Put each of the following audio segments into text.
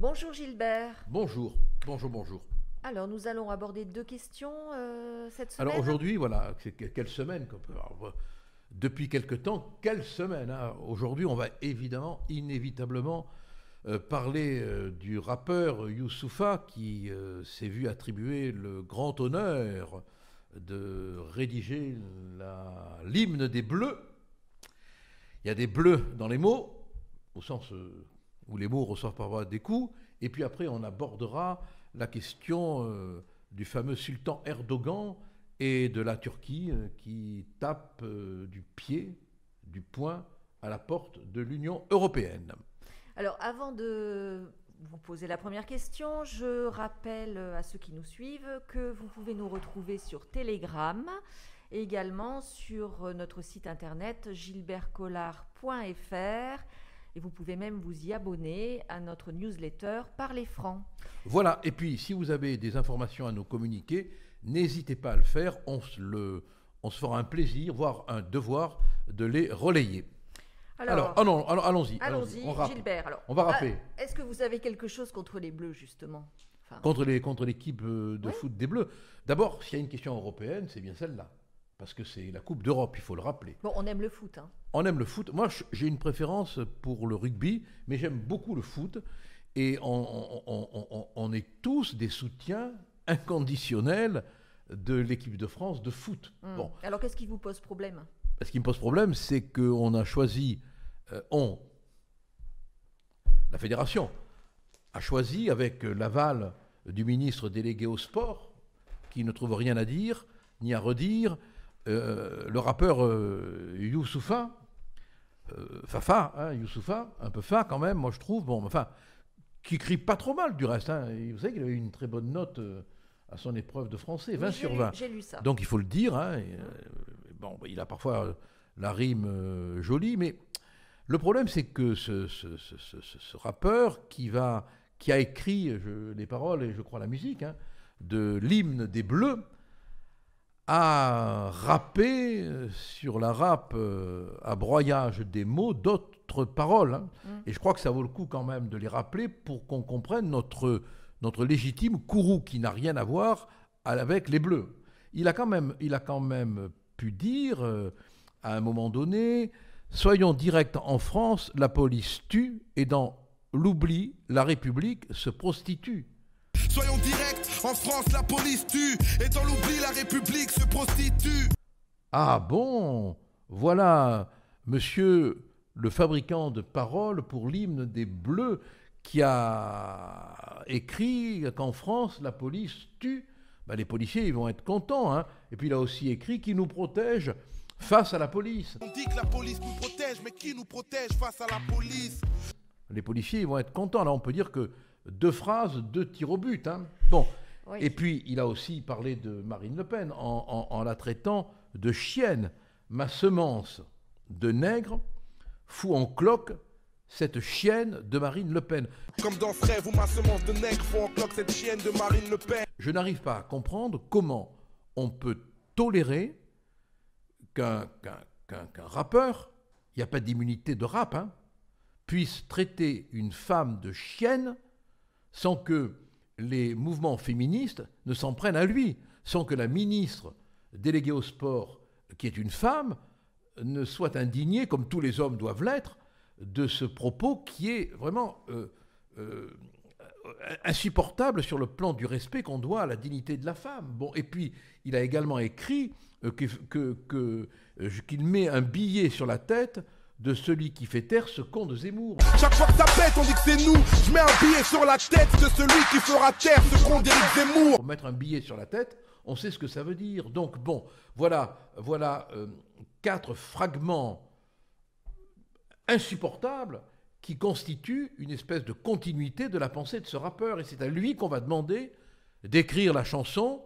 Bonjour Gilbert. Bonjour, bonjour, bonjour. Alors nous allons aborder deux questions cette semaine. Alors aujourd'hui, voilà, quelle semaine depuis quelque temps, quelle semaine hein. Aujourd'hui, on va inévitablement parler du rappeur Youssoupha qui s'est vu attribuer le grand honneur de rédiger l'hymne des Bleus. Il y a des bleus dans les mots, au sens où les mots reçoivent parfois des coups, et puis après on abordera la question du fameux sultan Erdogan et de la Turquie qui tape du poing à la porte de l'Union européenne. Alors avant de vous poser la première question, je rappelle à ceux qui nous suivent que vous pouvez nous retrouver sur Telegram et également sur notre site internet gilbertcollard.fr. Et vous pouvez même vous y abonner à notre newsletter Parlez franc. Voilà, et puis si vous avez des informations à nous communiquer, n'hésitez pas à le faire, on se fera un plaisir, voire un devoir de les relayer. Alors allons-y. Allons-y, Gilbert. Alors, on va rappeler. Est-ce que vous avez quelque chose contre les Bleus, justement? Contre l'équipe de foot des Bleus. D'abord, s'il y a une question européenne, c'est bien celle-là. Parce que c'est la Coupe d'Europe, il faut le rappeler. Bon, on aime le foot. Hein. On aime le foot. Moi, j'ai une préférence pour le rugby, mais j'aime beaucoup le foot. Et on est tous des soutiens inconditionnels de l'équipe de France de foot. Bon. Alors, qu'est-ce qui vous pose problème? Ce qui me pose problème, c'est qu'on a choisi, la fédération a choisi, avec l'aval du ministre délégué au sport, qui ne trouve rien à dire, ni à redire, le rappeur Youssoupha, Youssoupha, un peu fa quand même, moi je trouve, qui crie pas trop mal du reste. Hein. Vous savez qu'il avait eu une très bonne note à son épreuve de français, 20 sur 20. J'ai lu ça. Donc il faut le dire, hein, il a parfois la rime jolie, mais le problème c'est que ce rappeur qui a écrit les paroles et je crois la musique de l'hymne des Bleus, a rappé sur la rap à broyage des mots d'autres paroles. Hein. Et je crois que ça vaut le coup quand même de les rappeler pour qu'on comprenne notre légitime courroux qui n'a rien à voir avec les Bleus. Il a quand même pu dire à un moment donné « Soyons directs en France, la police tue et dans l'oubli, la République se prostitue. » Soyons directs, en France la police tue, et dans l'oubli la République se prostitue. Ah bon, voilà monsieur le fabricant de paroles pour l'hymne des Bleus qui a écrit qu'en France la police tue. Les policiers ils vont être contents. Hein. Et puis il a aussi écrit qu'il nous protège face à la police. On dit que la police nous protège, mais qui nous protège face à la police? Les policiers ils vont être contents. Là on peut dire que 2 phrases, 2 tirs au but. Hein. Bon. Oui. Et puis, il a aussi parlé de Marine Le Pen en la traitant de chienne. Ma semence de nègre fout en cloque cette chienne de Marine Le Pen. Comme dans ce rêve où ma semence de nègre fout en cloque cette chienne de Marine Le Pen. Je n'arrive pas à comprendre comment on peut tolérer qu'un rappeur, il n'y a pas d'immunité de rap, puisse traiter une femme de chienne sans que les mouvements féministes ne s'en prennent à lui, sans que la ministre déléguée au sport, qui est une femme, ne soit indignée, comme tous les hommes doivent l'être, de ce propos qui est vraiment insupportable sur le plan du respect qu'on doit à la dignité de la femme. Bon, et puis, il a également écrit qu'il met un billet sur la tête de celui qui fait taire ce con de Zemmour. Chaque fois que ça pète, on dit que c'est nous. Je mets un billet sur la tête de celui qui fera taire ce con d'Éric Zemmour. Pour mettre un billet sur la tête, on sait ce que ça veut dire. Donc bon, voilà 4 fragments insupportables qui constituent une espèce de continuité de la pensée de ce rappeur. Et c'est à lui qu'on va demander d'écrire la chanson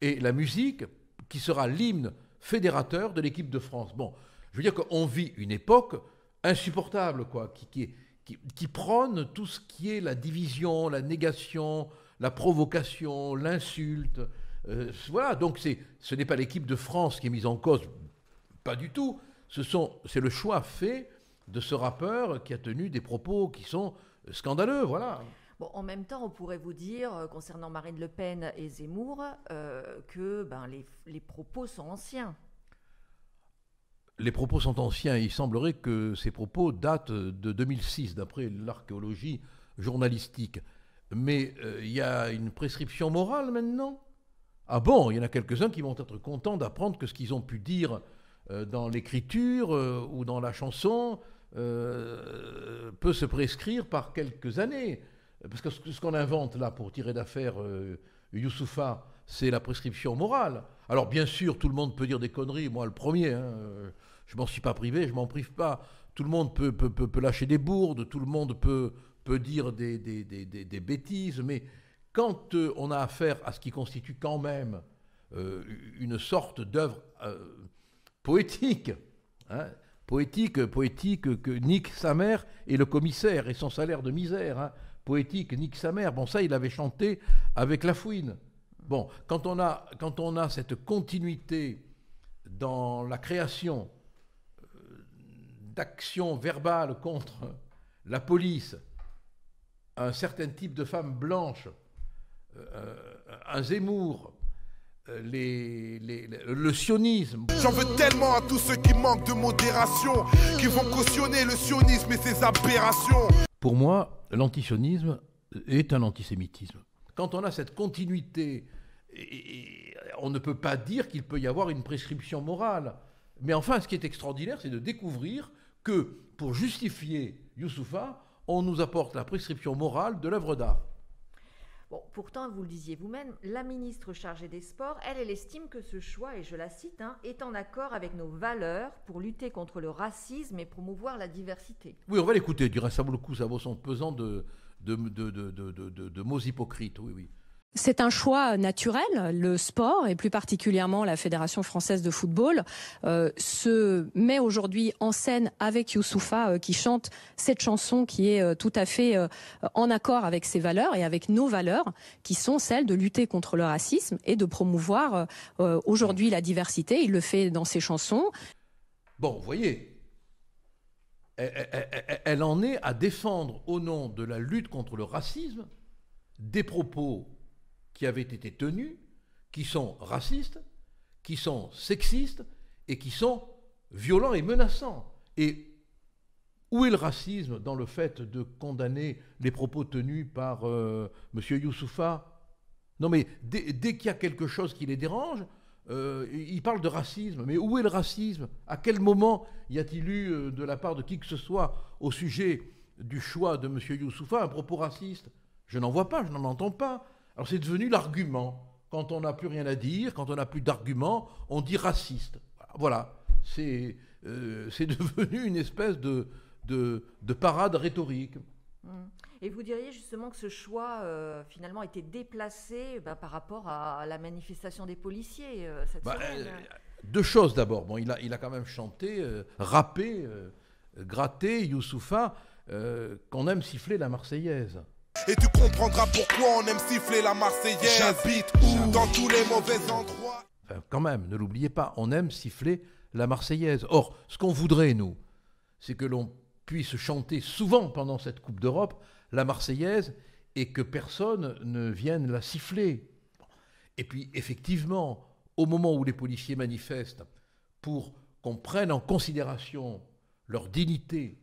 et la musique qui sera l'hymne fédérateur de l'équipe de France. Bon. Je veux dire qu'on vit une époque insupportable, qui prône tout ce qui est la division, la négation, la provocation, l'insulte. Voilà, donc ce n'est pas l'équipe de France qui est mise en cause, pas du tout. C'est le choix fait de ce rappeur qui a tenu des propos qui sont scandaleux, voilà. Bon, en même temps, on pourrait vous dire, concernant Marine Le Pen et Zemmour, que les propos sont anciens. Les propos sont anciens. Il semblerait que ces propos datent de 2006, d'après l'archéologie journalistique. Mais il y a une prescription morale maintenant. Ah bon, il y en a quelques-uns qui vont être contents d'apprendre que ce qu'ils ont pu dire dans l'écriture ou dans la chanson peut se prescrire par quelques années. Parce que ce qu'on invente là pour tirer d'affaire Youssoupha, c'est la prescription morale. Alors bien sûr, tout le monde peut dire des conneries, moi le premier, je m'en suis pas privé, je m'en prive pas. Tout le monde peut lâcher des bourdes, tout le monde peut dire des bêtises, mais quand on a affaire à ce qui constitue quand même une sorte d'œuvre poétique, poétique que nique sa mère et le commissaire et son salaire de misère, poétique nique sa mère, bon ça il avait chanté avec La Fouine. Bon, quand on a cette continuité dans la création d'actions verbales contre la police, un certain type de femmes blanches, un Zemmour, le sionisme. J'en veux tellement à tous ceux qui manquent de modération, qui vont cautionner le sionisme et ses aberrations. Pour moi, l'antisionisme est un antisémitisme. Quand on a cette continuité, on ne peut pas dire qu'il peut y avoir une prescription morale. Mais enfin, ce qui est extraordinaire, c'est de découvrir que pour justifier Youssoupha, on nous apporte la prescription morale de l'œuvre d'art. Bon, pourtant, vous le disiez vous-même, la ministre chargée des Sports, elle estime que ce choix, et je la cite, est en accord avec nos valeurs pour lutter contre le racisme et promouvoir la diversité. Oui, on va l'écouter, ça vaut le coup, ça vaut son pesant de mots hypocrites, oui. C'est un choix naturel. Le sport, et plus particulièrement la Fédération française de football, se met aujourd'hui en scène avec Youssoupha qui chante cette chanson qui est tout à fait en accord avec ses valeurs et avec nos valeurs, qui sont celles de lutter contre le racisme et de promouvoir aujourd'hui la diversité. Il le fait dans ses chansons. Bon, vous voyez, elle en est à défendre au nom de la lutte contre le racisme des propos qui avaient été tenus, qui sont racistes, qui sont sexistes et qui sont violents et menaçants. Et où est le racisme dans le fait de condamner les propos tenus par M. Youssoupha? Non mais dès qu'il y a quelque chose qui les dérange, ils parlent de racisme. Mais où est le racisme? À quel moment y a-t-il eu de la part de qui que ce soit au sujet du choix de M. Youssoupha un propos raciste? Je n'en vois pas, je n'en entends pas. Alors c'est devenu l'argument. Quand on n'a plus rien à dire, quand on n'a plus d'arguments, on dit raciste. Voilà, c'est devenu une espèce de parade rhétorique. Et vous diriez justement que ce choix, finalement, a été déplacé par rapport à la manifestation des policiers cette semaine. Deux choses d'abord. Bon, il a quand même chanté, rappé, gratté, Youssoupha, qu'on aime siffler la Marseillaise. Et tu comprendras pourquoi on aime siffler la Marseillaise. J'habite où? Dans tous les mauvais endroits. Enfin, quand même, ne l'oubliez pas, on aime siffler la Marseillaise. Or, ce qu'on voudrait, nous, c'est que l'on puisse chanter souvent pendant cette Coupe d'Europe la Marseillaise et que personne ne vienne la siffler. Et puis, effectivement, au moment où les policiers manifestent pour qu'on prenne en considération leur dignité,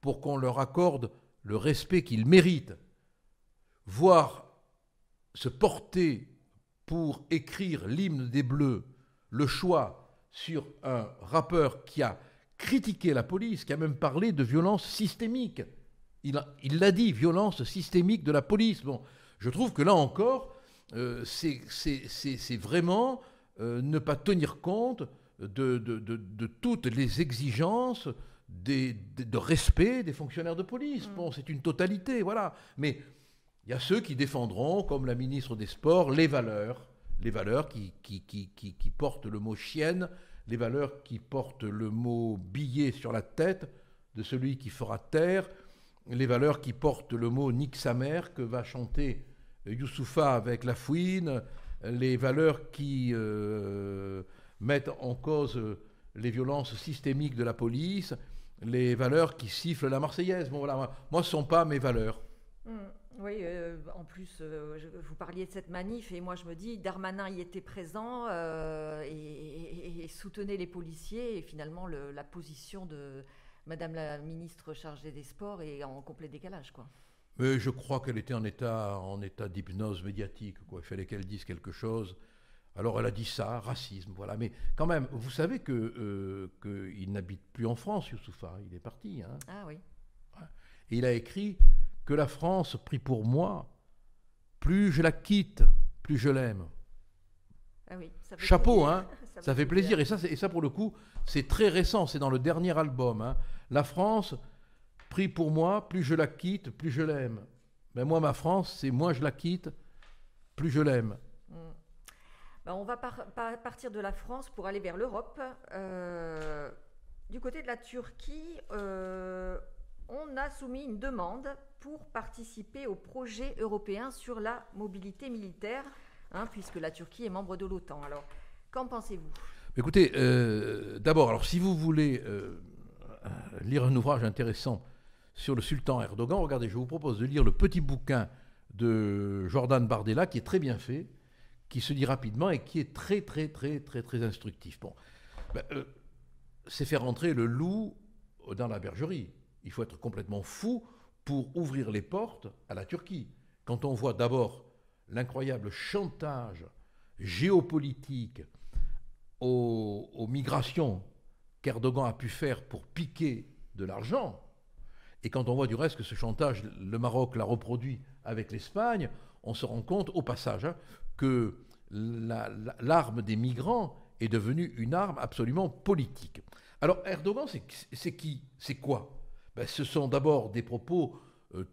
pour qu'on leur accorde le respect qu'ils méritent, voir se porter pour écrire l'hymne des Bleus, le choix sur un rappeur qui a critiqué la police, qui a même parlé de violence systémique. Il l'a dit, violence systémique de la police. Bon, je trouve que là encore, c'est vraiment ne pas tenir compte de toutes les exigences de respect des fonctionnaires de police. Bon, c'est une totalité, voilà. Mais il y a ceux qui défendront, comme la ministre des Sports, les valeurs qui portent le mot chienne, les valeurs qui portent le mot billet sur la tête de celui qui fera taire, les valeurs qui portent le mot nique sa mère que va chanter Youssoupha avec La Fouine, les valeurs qui mettent en cause les violences systémiques de la police, les valeurs qui sifflent la Marseillaise. Bon, voilà, moi, ce ne sont pas mes valeurs. Oui, en plus, vous parliez de cette manif et moi je me dis, Darmanin y était présent et soutenait les policiers et finalement la position de Madame la ministre chargée des Sports est en complet décalage, quoi. Mais je crois qu'elle était en état d'hypnose médiatique, quoi. Il fallait qu'elle dise quelque chose. Alors elle a dit ça, racisme, voilà. Mais quand même, vous savez qu'il n'habite plus en France, Youssoupha. Il est parti. Hein. Ah oui. Et il a écrit que la France prie pour moi. Plus je la quitte, plus je l'aime. Ah oui, ça fait Chapeau, plaisir. hein. Ça fait plaisir. Et ça, pour le coup, c'est très récent. C'est dans le dernier album. Hein. La France prie pour moi. Plus je la quitte, plus je l'aime. Mais moi, ma France, c'est moins je la quitte, plus je l'aime. Ben, on va partir de la France pour aller vers l'Europe. Du côté de la Turquie, on a soumis une demande pour participer au projet européen sur la mobilité militaire, hein, puisque la Turquie est membre de l'OTAN. Alors, qu'en pensez-vous ? Écoutez, d'abord, alors si vous voulez lire un ouvrage intéressant sur le sultan Erdogan, regardez, je vous propose de lire le petit bouquin de Jordan Bardella, qui est très bien fait, qui se lit rapidement et qui est très, très, très, très, très instructif. Bon, c'est faire entrer le loup dans la bergerie. Il faut être complètement fou pour ouvrir les portes à la Turquie. Quand on voit d'abord l'incroyable chantage géopolitique aux migrations qu'Erdogan a pu faire pour piquer de l'argent, et quand on voit du reste que ce chantage, le Maroc l'a reproduit avec l'Espagne, on se rend compte au passage que l'arme des migrants est devenue une arme absolument politique. Alors Erdogan, c'est qui ? C'est quoi ? Ce sont d'abord des propos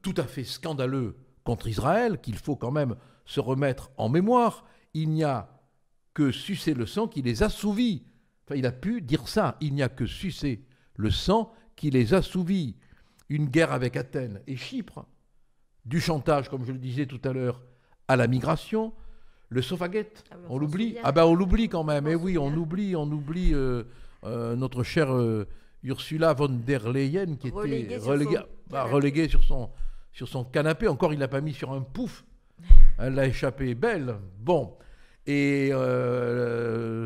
tout à fait scandaleux contre Israël, qu'il faut quand même se remettre en mémoire. Il n'y a que sucer le sang qui les assouvit. Enfin, il a pu dire ça. Il n'y a que sucer le sang qui les assouvit. Une guerre avec Athènes et Chypre, du chantage, comme je le disais tout à l'heure, à la migration, le Sofagate, on l'oublie. On l'oublie quand même. Oui, on oublie notre chère Ursula von der Leyen qui était reléguée sur son canapé. Encore, il l'a pas mis sur un pouf. Elle l'a échappé belle. Bon. Et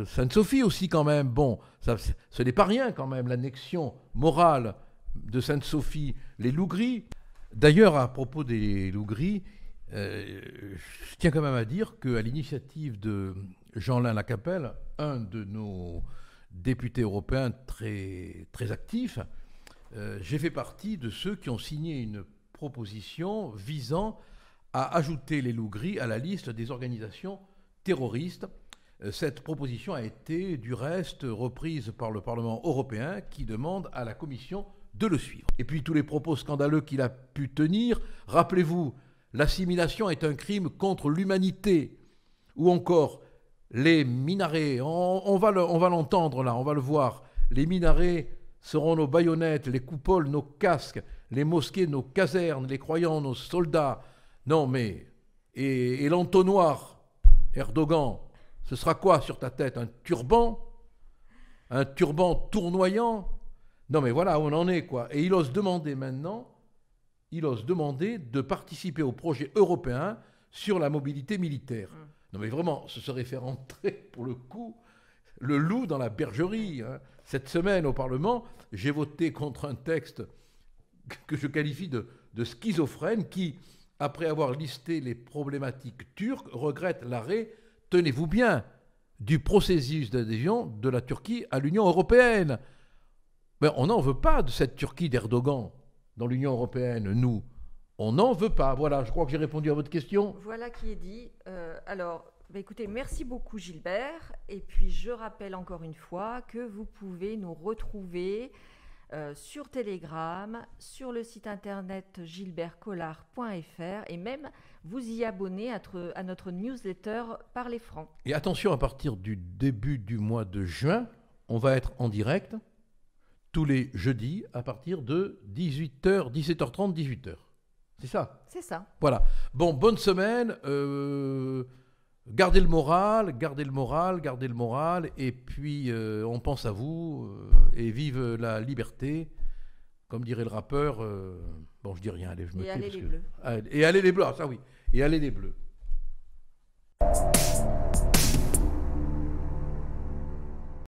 Sainte-Sophie aussi quand même. Bon, ce n'est pas rien quand même, l'annexion morale de Sainte-Sophie, les loups gris. D'ailleurs, à propos des loups gris, je tiens quand même à dire qu'à l'initiative de Jeanlin Lacapelle, un de nos députés européens très, très actifs, j'ai fait partie de ceux qui ont signé une proposition visant à ajouter les loups gris à la liste des organisations terroristes. Cette proposition a été, du reste, reprise par le Parlement européen qui demande à la Commission de le suivre. Et puis tous les propos scandaleux qu'il a pu tenir. Rappelez-vous, l'assimilation est un crime contre l'humanité. Ou encore, les minarets, on va l'entendre là, on va le voir. Les minarets seront nos baïonnettes, les coupoles nos casques, les mosquées nos casernes, les croyants nos soldats. Non mais, et l'entonnoir, Erdogan, ce sera quoi sur ta tête ? Un turban tournoyant ? Non mais voilà où on en est, quoi. Et il ose demander maintenant, de participer au projet européen sur la mobilité militaire. Non mais vraiment, ce serait faire entrer, pour le coup, le loup dans la bergerie. Hein. Cette semaine au Parlement, j'ai voté contre un texte que je qualifie de schizophrène qui, après avoir listé les problématiques turques, regrette l'arrêt, tenez-vous bien, du processus d'adhésion de la Turquie à l'Union européenne. Mais on n'en veut pas de cette Turquie d'Erdogan dans l'Union européenne, nous. On n'en veut pas. Voilà, je crois que j'ai répondu à votre question. Voilà qui est dit. Écoutez, merci beaucoup Gilbert. Et puis je rappelle encore une fois que vous pouvez nous retrouver sur Telegram, sur le site internet gilbertcollard.fr et même vous y abonner à notre newsletter Parlez Franc. Et attention, à partir du début du mois de juin, on va être en direct tous les jeudis à partir de 18h, 17h30, 18h. C'est ça ? C'est ça. Voilà. Bon, bonne semaine. Gardez le moral. Et puis, on pense à vous. Et vive la liberté. comme dirait le rappeur, bon, je dis rien, allez, je me tais. Et allez les Bleus. Et allez les Bleus, ah, ça oui. Et allez les Bleus.